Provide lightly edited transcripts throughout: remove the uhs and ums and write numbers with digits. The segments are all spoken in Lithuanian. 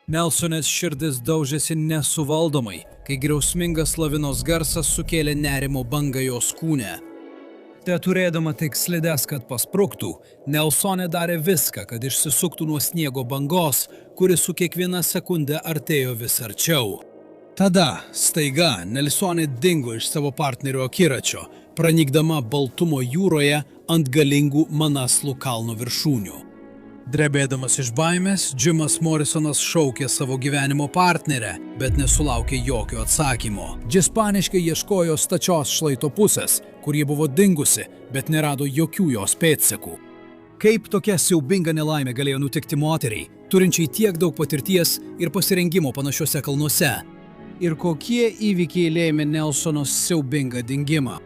Nelsonės širdis daužėsi nesuvaldomai, kai griausmingas lavinos garsas sukėlė nerimo bangą jos kūne. Turėdama tik slides, kad paspruktų, Nelsonė darė viską, kad išsisuktų nuo sniego bangos, kuri su kiekviena sekunde artėjo vis arčiau. Tada, staiga, Nelsonė dingo iš savo partnerio akiračio, pranykdama baltumo jūroje ant galingų Manaslų kalno viršūnių. Drebėdamas iš baimės, Jimas Morrisonas šaukė savo gyvenimo partnerę, bet nesulaukė jokio atsakymo. Jis paniškai ieškojo stačios šlaito pusės, kur ji buvo dingusi, bet nerado jokių jos pėdsekų. Kaip tokia siaubinga nelaimė galėjo nutikti moteriai, turinčiai tiek daug patirties ir pasirengimo panašiuose kalnuose? Ir kokie įvykiai lėmė Nelsono siaubingą dingimą?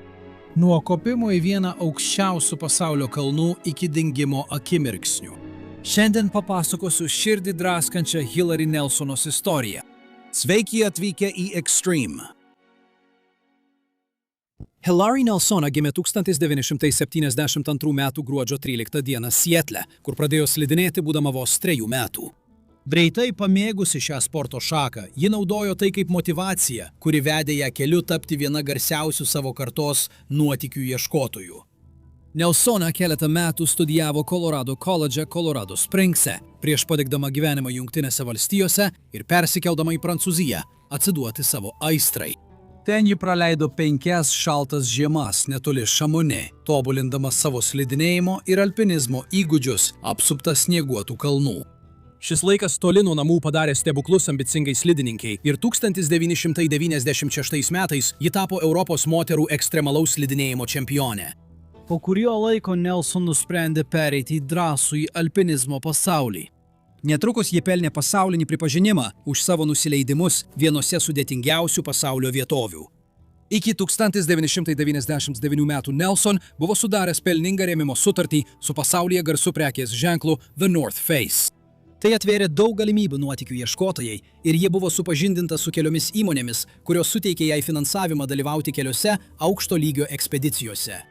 Nuo kopimo į vieną aukščiausių pasaulio kalnų iki dingimo akimirksnių. Šiandien papasakosiu širdį draskančią Hillary Nelsonos istoriją. Sveiki atvykę į Extreme. Hillary Nelsona gimė 1972 m. gruodžio 13 d. Sietle, kur pradėjo slidinėti būdama vos 3 metų. Greitai pamėgusi šią sporto šaką, ji naudojo tai kaip motyvaciją, kuri vedė ją keliu tapti viena garsiausių savo kartos nuotykių ieškotojų. Nelsona keletą metų studijavo Colorado Colledge Colorado Springse, prieš padegdama gyvenimą Jungtinėse valstijose ir persikeldama į Prancūziją, atsiduoti savo aistrai. Ten ji praleido 5 šaltas žiemas netoli Šamone, tobulindama savo slidinėjimo ir alpinizmo įgūdžius, apsuptas snieguotų kalnų. Šis laikas toli nuo namų padarė stebuklus ambicingai slidininkai ir 1996 metais ji tapo Europos moterų ekstremalaus slidinėjimo čempionė. Po kurio laiko Nelson nusprendė pereiti į drąsųjį alpinizmo pasaulį. Netrukus ji pelnė pasaulinį pripažinimą už savo nusileidimus vienose sudėtingiausių pasaulio vietovių. Iki 1999 metų Nelson buvo sudaręs pelningą rėmimo sutartį su pasaulyje garsiu prekės ženklu The North Face. Tai atvėrė daug galimybių nuotykių ieškotojai ir ji buvo supažindinta su keliomis įmonėmis, kurios suteikė jai finansavimą dalyvauti keliose aukšto lygio ekspedicijose.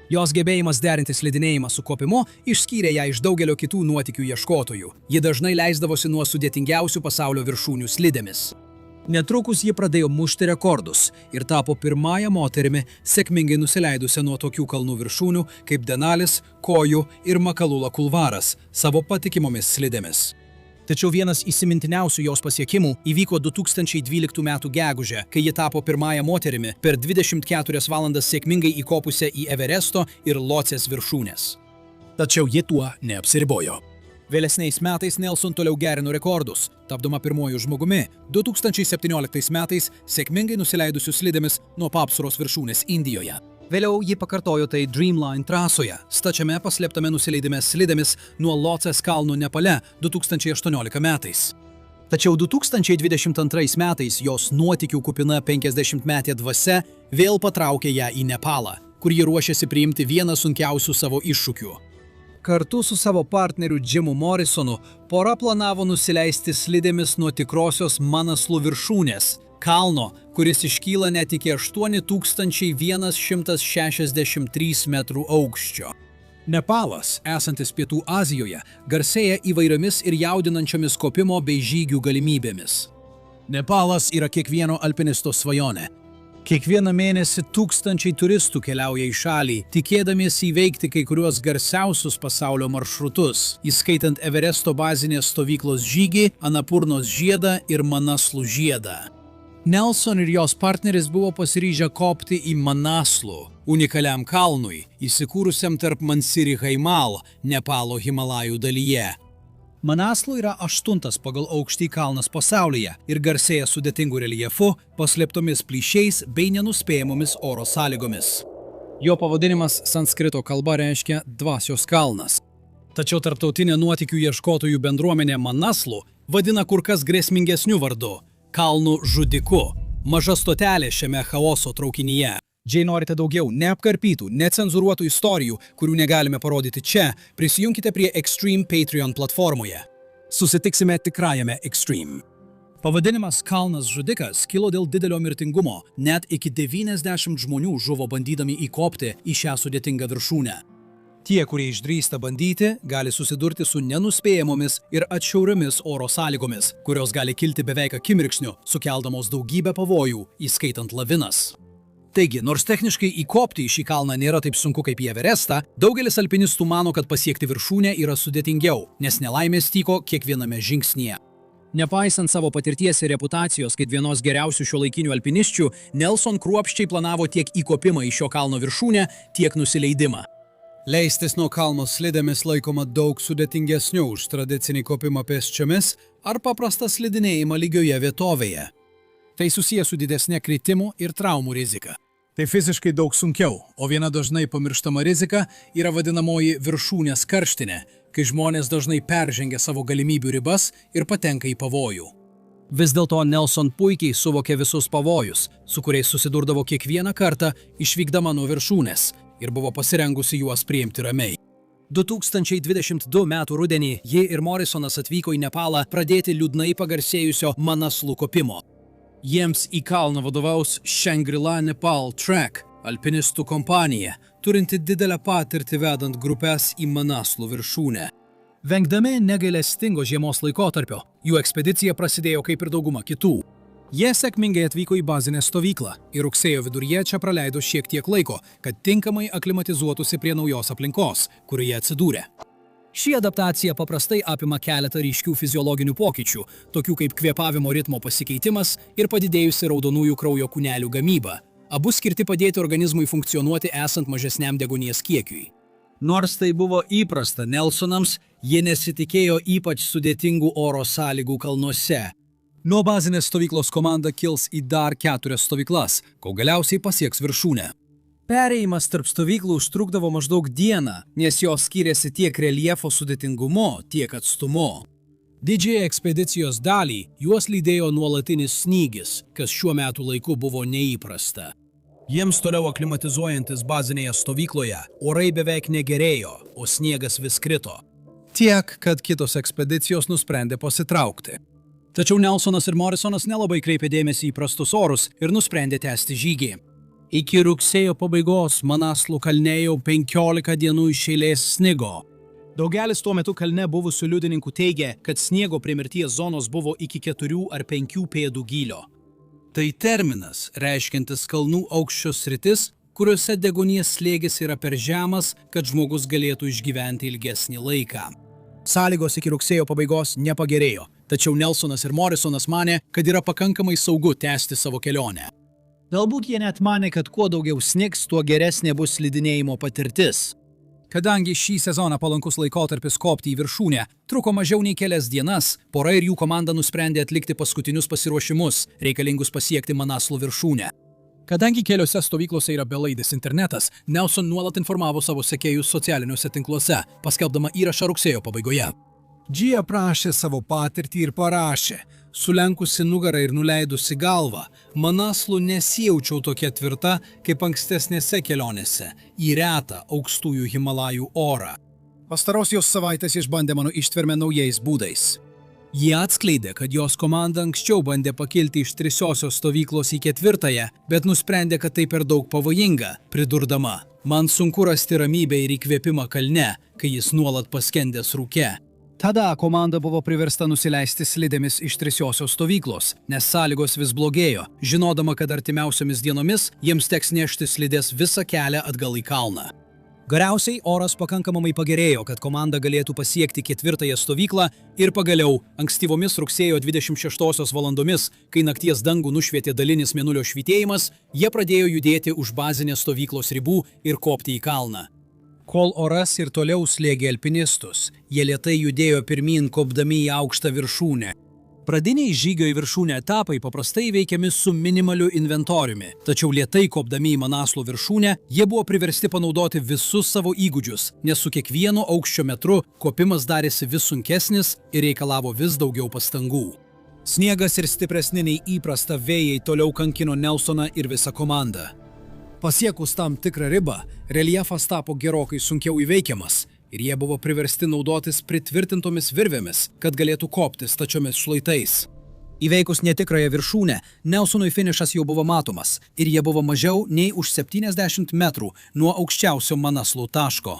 Jos gebėjimas derinti slidinėjimą su kopimu išskyrė ją iš daugelio kitų nuotykių ieškotojų. Ji dažnai leisdavosi nuo sudėtingiausių pasaulio viršūnių slidėmis. Netrukus ji pradėjo mušti rekordus ir tapo pirmąją moterimi sėkmingai nusileidusią nuo tokių kalnų viršūnių kaip Denalis, Kojų ir Makalula Kulvaras savo patikimomis slidėmis. Tačiau vienas įsimintiniausių jos pasiekimų įvyko 2012 m. gegužę, kai ji tapo pirmąją moterimi per 24 valandas sėkmingai įkopusią į Everesto ir Locės viršūnes. Tačiau ji tuo neapsiribojo. Vėlesniais metais Nelson toliau gerino rekordus, tapdama pirmuoju žmogumi 2017 metais sėkmingai nusileidusiu slidėmis nuo Papsuros viršūnės Indijoje. Vėliau ji pakartojo tai Dreamline trasoje, stačiame paslėptame nusileidime slidėmis nuo Locės kalno Nepale 2018 metais. Tačiau 2022 metais jos nuotykių kupina 50-metė dvasia vėl patraukė ją į Nepalą, kur ji ruošėsi priimti vieną sunkiausių savo iššūkių. Kartu su savo partneriu Jimu Morrisonu pora planavo nusileisti slidėmis nuo tikrosios Manaslų viršūnės, kalno, kuris iškyla net iki 8163 metrų aukščio. Nepalas, esantis Pietų Azijoje, garsėja įvairiomis ir jaudinančiomis kopimo bei žygių galimybėmis. Nepalas yra kiekvieno alpinisto svajonė. Kiekvieną mėnesį tūkstančiai turistų keliauja į šalį, tikėdamiesi įveikti kai kuriuos garsiausius pasaulio maršrutus, įskaitant Everesto bazinės stovyklos žygį, Anapurnos žiedą ir Manaslų žiedą. Nelson ir jos partneris buvo pasiryžę kopti į Manaslų, unikaliam kalnui, įsikūrusiam tarp Mansiri Haimal, Nepalo Himalajų dalyje. Manaslų yra 8. pagal aukštį kalnas pasaulyje ir garsėja sudėtingu reljefu, paslėptomis plyšiais bei nenuspėjamomis oro sąlygomis. Jo pavadinimas sanskrito kalba reiškia dvasios kalnas. Tačiau tarptautinė nuotykių ieškotojų bendruomenė Manaslų vadina kur kas grėsmingesniu vardu – kalnų žudiku, maža stotelė šiame chaoso traukinyje. Jei norite daugiau neapkarpytų, necenzuruotų istorijų, kurių negalime parodyti čia, prisijunkite prie Extreme Patreon platformoje. Susitiksime tikrajame Extreme. Pavadinimas Kalnas žudikas kilo dėl didelio mirtingumo, net iki 90 žmonių žuvo bandydami įkopti į šią sudėtingą viršūnę. Tie, kurie išdrįsta bandyti, gali susidurti su nenuspėjamomis ir atšiauriomis oro sąlygomis, kurios gali kilti beveik akimirksniu, sukeldamos daugybę pavojų, įskaitant lavinas. Taigi, nors techniškai įkopti į šį kalną nėra taip sunku kaip į Everestą, daugelis alpinistų mano, kad pasiekti viršūnę yra sudėtingiau, nes nelaimės tyko kiekviename žingsnyje. Nepaisant savo patirties ir reputacijos kaip vienos geriausių šiuolaikinių alpinisčių, Nelson kruopščiai planavo tiek įkopimą į šio kalno viršūnę, tiek nusileidimą. Leistis nuo kalno slidėmis laikoma daug sudėtingesniu už tradicinį kopimą pėsčiomis ar paprastą slidinėjimą lygioje vietovėje. Tai susijęs su didesnė kritimų ir traumų rizika. Tai fiziškai daug sunkiau, o viena dažnai pamirštama rizika yra vadinamoji viršūnės karštinė, kai žmonės dažnai peržengia savo galimybių ribas ir patenka į pavojų. Vis dėlto Nelson puikiai suvokė visus pavojus, su kuriais susidurdavo kiekvieną kartą išvykdama nuo viršūnės ir buvo pasirengusi juos priimti ramiai. 2022 metų rudenį ji ir Morrisonas atvyko į Nepalą pradėti liūdnai pagarsėjusio Manaslu kopimo. Jiems į kalną vadovaus Shangri-La Nepal Trek, alpinistų kompanija, turinti didelę patirtį vedant grupes į Manaslu viršūnę. Vengdami negailestingo žiemos laikotarpio, jų ekspedicija prasidėjo kaip ir dauguma kitų. Jie sėkmingai atvyko į bazinę stovyklą ir rugsėjo viduryje čia praleido šiek tiek laiko, kad tinkamai aklimatizuotųsi prie naujos aplinkos, kurioje atsidūrė. Ši adaptacija paprastai apima keletą ryškių fiziologinių pokyčių, tokių kaip kvėpavimo ritmo pasikeitimas ir padidėjusi raudonųjų kraujo kūnelių gamyba. Abu skirti padėti organizmui funkcionuoti esant mažesniam deguonies kiekiui. Nors tai buvo įprasta Nelsonams, jie nesitikėjo ypač sudėtingų oro sąlygų kalnuose. Nuo bazinės stovyklos komanda kils į dar 4 stovyklas, kol galiausiai pasieks viršūnę. Perėjimas tarp stovyklų užtrukdavo maždaug dieną, nes jos skiriasi tiek reljefo sudėtingumu, tiek atstumu. Didžiąją ekspedicijos dalį juos lydėjo nuolatinis snygis, kas šiuo metu laiku buvo neįprasta. Jiems toliau aklimatizuojantis bazinėje stovykloje, orai beveik negerėjo, o sniegas vis krito. Tiek, kad kitos ekspedicijos nusprendė pasitraukti. Tačiau Nelsonas ir Morrisonas nelabai kreipė dėmesį į prastus orus ir nusprendė tęsti žygį. Iki rugsėjo pabaigos Manaslu kalne jau 15 dienų iš eilės snigo. Daugelis tuo metu kalne buvusių liudininkų teigė, kad sniego prie mirties zonos buvo iki 4 ar 5 pėdų gylio. Tai terminas, reiškiantis kalnų aukščio sritis, kuriuose deguonies slėgis yra per žemas, kad žmogus galėtų išgyventi ilgesnį laiką. Sąlygos iki rugsėjo pabaigos nepagerėjo, tačiau Nelsonas ir Morrisonas manė, kad yra pakankamai saugu tęsti savo kelionę. Galbūt jie net manė, kad kuo daugiau snigs, tuo geresnė bus slidinėjimo patirtis. Kadangi šį sezoną palankus laikotarpis kopti į viršūnę truko mažiau nei kelias dienas, pora ir jų komanda nusprendė atlikti paskutinius pasiruošimus, reikalingus pasiekti Manaslu viršūnę. Kadangi keliose stovyklose yra belaidis internetas, Nelson nuolat informavo savo sekėjus socialiniuose tinkluose, paskelbdama įrašą rugsėjo pabaigoje. Dži aprašė savo patirtį ir parašė: sulenkusi nugarą ir nuleidusi galvą, Manaslu nesijaučiau tokia tvirta kaip ankstesnėse kelionėse į retą aukštųjų Himalajų orą. Pastarosios savaitės išbandė mano ištvermę naujais būdais. Jie atskleidė, kad jos komanda anksčiau bandė pakilti iš 3 stovyklos į 4, bet nusprendė, kad tai per daug pavojinga, pridurdama: man sunku rasti ramybę ir įkvėpimą kalne, kai jis nuolat paskendęs rūke. Tada komanda buvo priversta nusileisti slidėmis iš 3 stovyklos, nes sąlygos vis blogėjo, žinodama, kad artimiausiomis dienomis jiems teks nešti slidės visą kelią atgal į kalną. Galiausiai oras pakankamai pagerėjo, kad komanda galėtų pasiekti 4 stovyklą ir pagaliau ankstyvomis rugsėjo 26 valandomis, kai nakties dangų nušvietė dalinis mėnulio švytėjimas, jie pradėjo judėti už bazinės stovyklos ribų ir kopti į kalną. Kol oras ir toliau slėgė alpinistus, jie lėtai judėjo pirmyn kopdami į aukštą viršūnę. Pradiniai žygio į viršūnę etapai paprastai veikiami su minimaliu inventoriumi, tačiau lėtai kopdami į Manaslu viršūnę, jie buvo priversti panaudoti visus savo įgūdžius, nes su kiekvienu aukščio metru kopimas darėsi vis sunkesnis ir reikalavo vis daugiau pastangų. Sniegas ir stipresni nei įprasta vėjai toliau kankino Nelsoną ir visą komandą. Pasiekus tam tikrą ribą, reljefas tapo gerokai sunkiau įveikiamas ir jie buvo priversti naudotis pritvirtintomis virvėmis, kad galėtų kopti stačiomis šlaitais. Įveikus netikrąją viršūnę, Nelsonui finišas jau buvo matomas ir jie buvo mažiau nei už 70 metrų nuo aukščiausio Manaslu taško.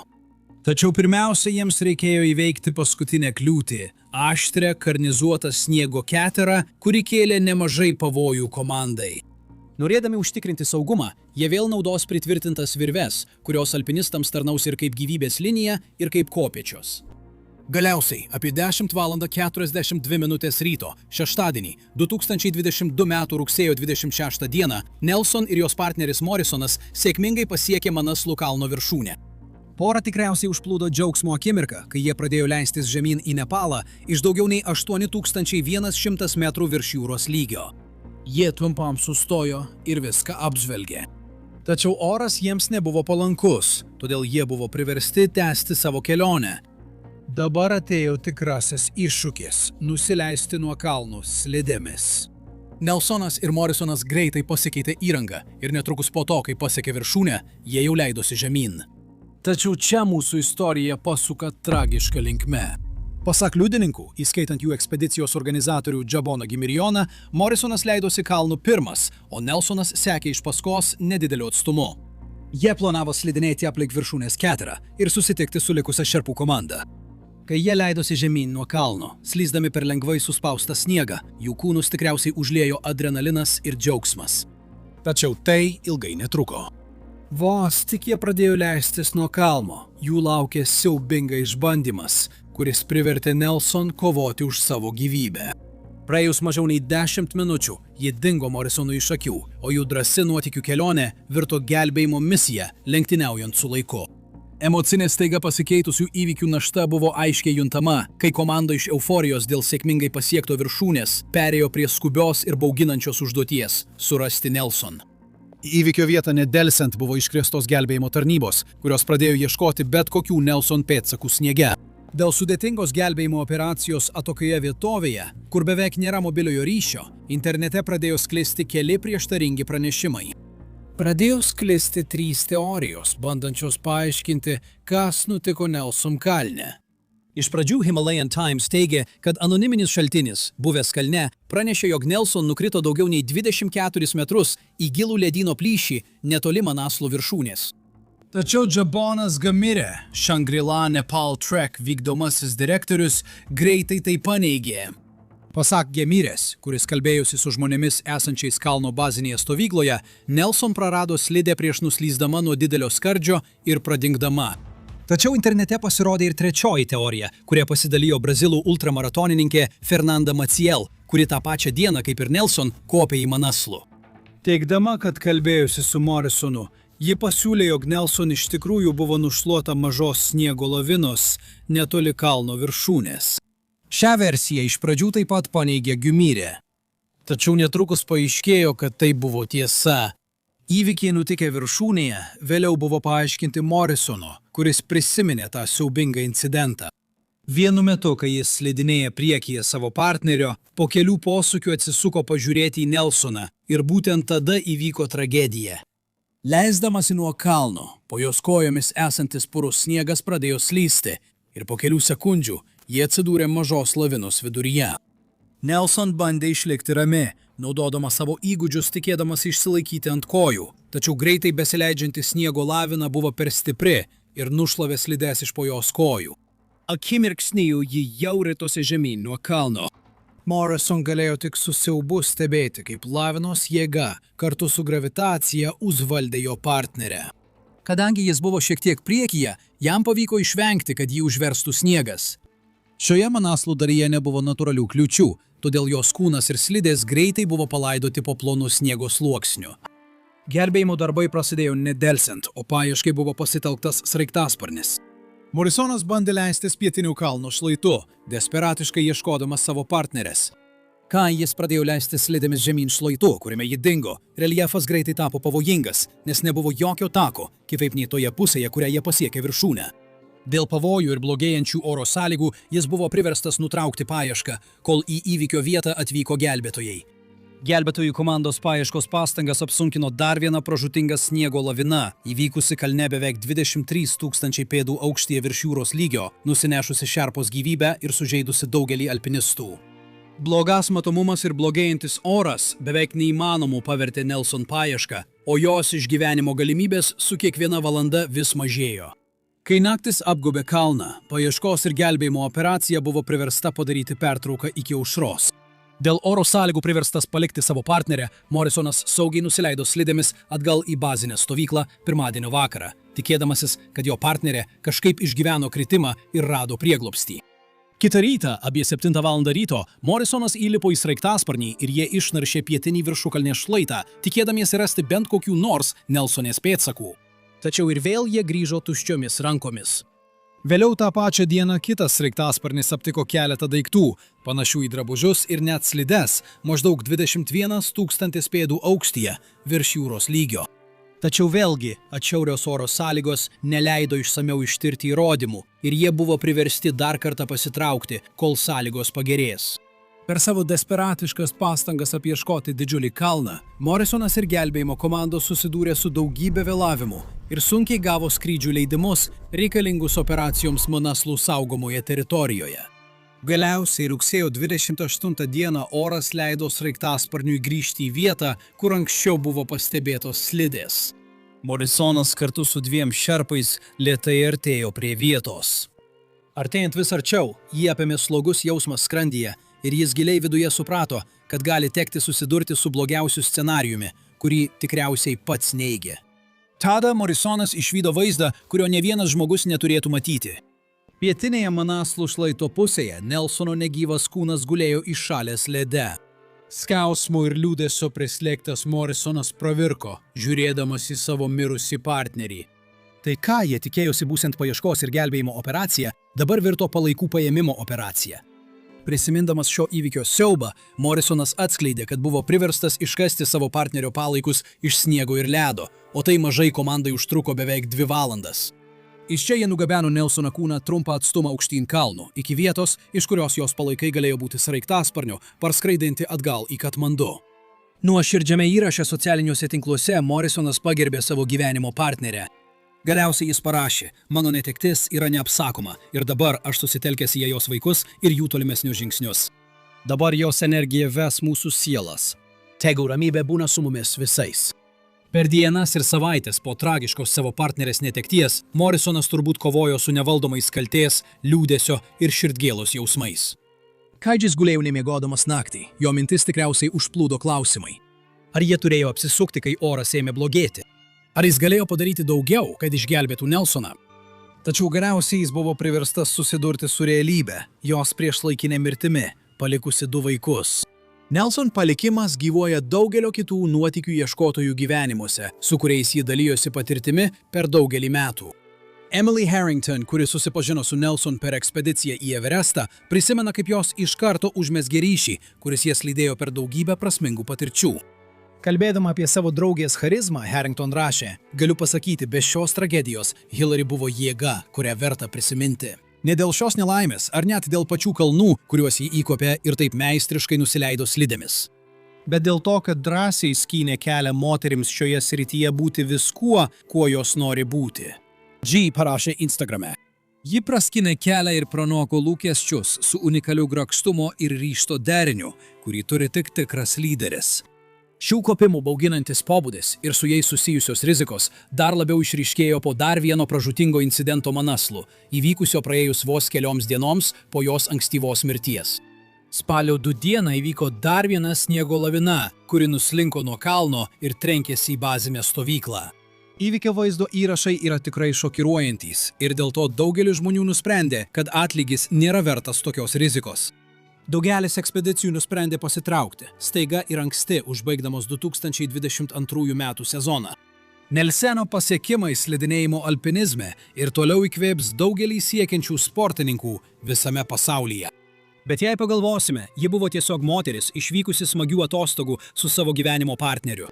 Tačiau pirmiausia jiems reikėjo įveikti paskutinę kliūtį – aštrią karnizuotą sniego keterą, kuri kėlė nemažai pavojų komandai. Norėdami užtikrinti saugumą, jie vėl naudos pritvirtintas virves, kurios alpinistams tarnaus ir kaip gyvybės linija, ir kaip kopėčios. Galiausiai, apie 10:42 ryto, šeštadienį, 2022 m. rugsėjo 26 d. Nelson ir jos partneris Morrisonas sėkmingai pasiekė Manaslu kalno viršūnę. Porą tikriausiai užplūdo džiaugsmo akimirką, kai jie pradėjo leistis žemyn į Nepalą iš daugiau nei 8100 metrų virš jūros lygio. Jie trumpam sustojo ir viską apžvelgė. Tačiau oras jiems nebuvo palankus, todėl jie buvo priversti tęsti savo kelionę. Dabar atėjo tikrasis iššūkis – nusileisti nuo kalnų slidėmis. Nelsonas ir Morrisonas greitai pasikeitė įrangą ir netrukus po to, kai pasiekė viršūnę, jie jau leidosi žemyn. Tačiau čia mūsų istorija pasuka tragiška linkme. Pasak liudininkų, įskaitant jų ekspedicijos organizatorių Džaboną Gimirijoną, Morrisonas leidosi kalnu pirmas, o Nelsonas sekė iš paskos nedideliu atstumu. Jie planavo slidinėti aplink viršūnės keterą ir susitikti su likusia šerpų komanda. Kai jie leidosi žemyn nuo kalno, slysdami per lengvai suspaustą sniegą, jų kūnus tikriausiai užliejo adrenalinas ir džiaugsmas. Tačiau tai ilgai netruko. Vos tik jie pradėjo leistis nuo kalno, jų laukė siaubingas išbandymas, kuris privertė Nelson kovoti už savo gyvybę. Praėjus mažiau nei 10 minučių, jie dingo Morrisonui iš akių, o jų drąsi nuotykių kelionė virto gelbėjimo misija, lenktyniaujant su laiku. Emocinė staiga pasikeitusių įvykių našta buvo aiškiai juntama, kai komanda iš euforijos dėl sėkmingai pasiekto viršūnės perėjo prie skubios ir bauginančios užduoties – surasti Nelson. Į įvykio vietą nedelsiant buvo iškviestos gelbėjimo tarnybos, kurios pradėjo ieškoti bet kokių Nelson pėdsakų sniege. Dėl sudėtingos gelbėjimo operacijos atokioje vietovėje, kur beveik nėra mobiliojo ryšio, internete pradėjo sklisti keli prieštaringi pranešimai. Pradėjo sklisti 3 teorijos, bandančios paaiškinti, kas nutiko Nelson kalne. Iš pradžių Himalayan Times teigė, kad anoniminis šaltinis, buvęs kalne, pranešė, jog Nelson nukrito daugiau nei 24 metrus į gilų ledyno plyšį netoli Manaslu viršūnės. Tačiau Džabonas Gamirė, Shangri-La Nepal Trek vykdomasis direktorius, greitai tai paneigė. Pasak Gemirės, kuris kalbėjosi su žmonėmis esančiais kalno bazinėje stovykloje, Nelson prarado slidę prieš nuslysdama nuo didelio skardžio ir pradingdama. Tačiau internete pasirodė ir trečioji teorija, kuria pasidalijo brazilų ultramaratonininkė Fernanda Maciel, kuri tą pačią dieną, kaip ir Nelson, kopė į Manaslu. Teigdama, kad kalbėjusi su Morrisonu, ji pasiūlė, jog Nelson iš tikrųjų buvo nušluota mažos sniego lavinos netoli kalno viršūnės. Šią versiją iš pradžių taip pat paneigė Gimirė. Tačiau netrukus paaiškėjo, kad tai buvo tiesa. Įvykiai nutikę viršūnėje vėliau buvo paaiškinti Morrisono, kuris prisiminė tą siaubingą incidentą. Vienu metu, kai jis slidinėja priekyje savo partnerio, po kelių posūkių atsisuko pažiūrėti į Nelsoną ir būtent tada įvyko tragedija. Leisdamasi nuo kalno, po jos kojomis esantis purus sniegas pradėjo slysti ir po kelių sekundžių jie atsidūrė mažos lavinos viduryje. Nelson bandė išlikti rami, naudodama savo įgūdžius tikėdamas išsilaikyti ant kojų, tačiau greitai besileidžianti sniego lavina buvo per stipri ir nušlavė slides iš po jos kojų. Akimirksniu ji jau ritosi žemyn nuo kalno. Morrison galėjo tik su siaubu stebėti, kaip lavinos jėga kartu su gravitacija užvaldė jo partnerę. Kadangi jis buvo šiek tiek priekyje, jam pavyko išvengti, kad jį užverstų sniegas. Šioje Manaslu dalyje nebuvo natūralių kliūčių, todėl jos kūnas ir slidės greitai buvo palaidoti po plonu sniego sluoksniu. Gelbėjimo darbai prasidėjo nedelsiant, o paieškai buvo pasitelktas sraigtasparnis. Morrisonas bandė leistis pietinių kalno šlaitu, desperatiškai ieškodamas savo partnerės. Kai jis pradėjo leistis slidėmis žemyn šlaitu, kuriame ji dingo, reljefas greitai tapo pavojingas, nes nebuvo jokio tako, kitaip nei toje pusėje, kurią jie pasiekė viršūnę. Dėl pavojų ir blogėjančių oro sąlygų jis buvo priverstas nutraukti paiešką, kol į įvykio vietą atvyko gelbėtojai. Gelbėtojų komandos paieškos pastangas apsunkino dar viena pražūtinga sniego lavina, įvykusi kalne beveik 23 000 pėdų aukštyje virš jūros lygio, nusinešusi šerpos gyvybę ir sužeidusi daugelį alpinistų. Blogas matomumas ir blogėjantis oras beveik neįmanomų pavertė Nelson paiešką, o jos išgyvenimo galimybės su kiekviena valanda vis mažėjo. Kai naktis apgobė kalną, paieškos ir gelbėjimo operacija buvo priversta padaryti pertrauką iki aušros. Dėl oro sąlygų priverstas palikti savo partnerę, Morrisonas saugiai nusileido slidėmis atgal į bazinę stovyklą pirmadienio vakarą, tikėdamasis, kad jo partnerė kažkaip išgyveno kritimą ir rado prieglobstį. Kitą rytą, apie 7 val. Ryto, Morrisonas įlipo į sraigtasparnį ir jie išnaršė pietinį viršukalnės šlaitą, tikėdamiesi rasti bent kokių nors Nelsonės pėdsakų. Tačiau ir vėl jie grįžo tuščiomis rankomis. Vėliau tą pačią dieną kitas sraigtasparnis aptiko keletą daiktų, panašių į drabužius ir net slides, maždaug 21 000 pėdų aukštyje, virš jūros lygio. Tačiau vėlgi, atšiaurios oro sąlygos neleido išsamiau ištirti įrodymų ir jie buvo priversti dar kartą pasitraukti, kol sąlygos pagerės. Per savo desperatiškas pastangas apieškoti didžiulį kalną, Morrisonas ir gelbėjimo komandos susidūrė su daugybė vėlavimų ir sunkiai gavo skrydžių leidimus reikalingus operacijoms Manaslų saugomoje teritorijoje. Galiausiai rugsėjo 28 dieną oras leido sraigtasparniui grįžti į vietą, kur anksčiau buvo pastebėtos slidės. Morrisonas kartu su 2 šerpais lėtai artėjo prie vietos. Artėjant vis arčiau, jį apėmė slogus jausmas skrandyje ir jis giliai viduje suprato, kad gali tekti susidurti su blogiausiu scenariumi, kurį tikriausiai pats neigė. Tada Morrisonas išvydo vaizdą, kurio ne vienas žmogus neturėtų matyti. Pietinėje Manaslų šlaito pusėje Nelsono negyvas kūnas gulėjo įšalęs lede. Skausmo ir liūdesio prislėgtas Morrisonas pravirko, žiūrėdamas į savo mirusį partnerį. Tai ką jie tikėjosi būsiant paieškos ir gelbėjimo operacija, dabar virto palaikų paėmimo operacija. Prisimindamas šio įvykio siaubą, Morrisonas atskleidė, kad buvo priverstas iškasti savo partnerio palaikus iš sniego ir ledo, o tai mažai komandai užtruko beveik 2 valandas. Iš čia jie nugabeno Nelsono kūną trumpą atstumą aukštyn kalnu, iki vietos, iš kurios jos palaikai galėjo būti sraigtasparniu, parskraidinti atgal į Katmandu. Nuoširdžiame įraše socialiniuose tinkluose Morrisonas pagerbė savo gyvenimo partnerę. Galiausiai jis parašė, mano netektis yra neapsakoma ir dabar aš susitelkęs į jos vaikus ir jų tolimesnius žingsnius. Dabar jos energija ves mūsų sielas. Tegu ramybė būna su mumis visais. Per dienas ir savaitės po tragiškos savo partnerės netekties, Morrisonas turbūt kovojo su nevaldomais kaltės, liūdesio ir širdgėlos jausmais. Kaidžis gulėjo nemiegodamas naktį, jo mintis tikriausiai užplūdo klausimai. Ar jie turėjo apsisukti, kai oras ėmė blogėti? Ar jis galėjo padaryti daugiau, kad išgelbėtų Nelsoną? Tačiau galiausiai jis buvo priverstas susidurti su realybe, jos priešlaikinė mirtimi, palikusi 2 vaikus. Nelson palikimas gyvuoja daugelio kitų nuotykių ieškotojų gyvenimuose, su kuriais jį dalijosi patirtimi per daugelį metų. Emily Harrington, kuri susipažino su Nelson per ekspediciją į Everestą, prisimena, kaip jos iš karto užmezgė ryšį, kuris jas lydėjo per daugybę prasmingų patirčių. Kalbėdama apie savo draugės charizmą, Harrington rašė, galiu pasakyti, be šios tragedijos Hillary buvo jėga, kurią verta prisiminti. Ne dėl šios nelaimės, ar net dėl pačių kalnų, kuriuos jį įkopė ir taip meistriškai nusileido slidėmis. Bet dėl to, kad drąsiai skynė kelią moterims šioje srityje būti viskuo, kuo jos nori būti. G parašė Instagrame. Ji praskynė kelią ir pranoko lūkesčius su unikaliu grakštumo ir ryžto deriniu, kurį turi tik tikras lyderis. Šių kopimų bauginantis pobūdis ir su jais susijusios rizikos dar labiau išryškėjo po dar vieno pražūtingo incidento Manaslu, įvykusio praėjus vos kelioms dienoms po jos ankstyvos mirties. Spalio 2 dieną įvyko dar viena sniego lavina, kuri nuslinko nuo kalno ir trenkėsi į bazinę stovyklą. Įvykio vaizdo įrašai yra tikrai šokiruojantys ir dėl to daugelis žmonių nusprendė, kad atlygis nėra vertas tokios rizikos. Daugelis ekspedicijų nusprendė pasitraukti, staiga ir anksti užbaigdamos 2022 metų sezoną. Nelseno pasiekimai slidinėjimo alpinizme ir toliau įkvėps daugelį siekiančių sportininkų visame pasaulyje. Bet jei pagalvosime, ji buvo tiesiog moteris išvykusi smagių atostogų su savo gyvenimo partneriu.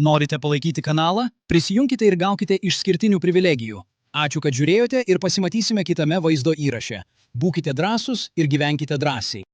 Norite palaikyti kanalą? Prisijunkite ir gaukite išskirtinių privilegijų. Ačiū, kad žiūrėjote ir pasimatysime kitame vaizdo įraše. Būkite drąsūs ir gyvenkite drąsiai.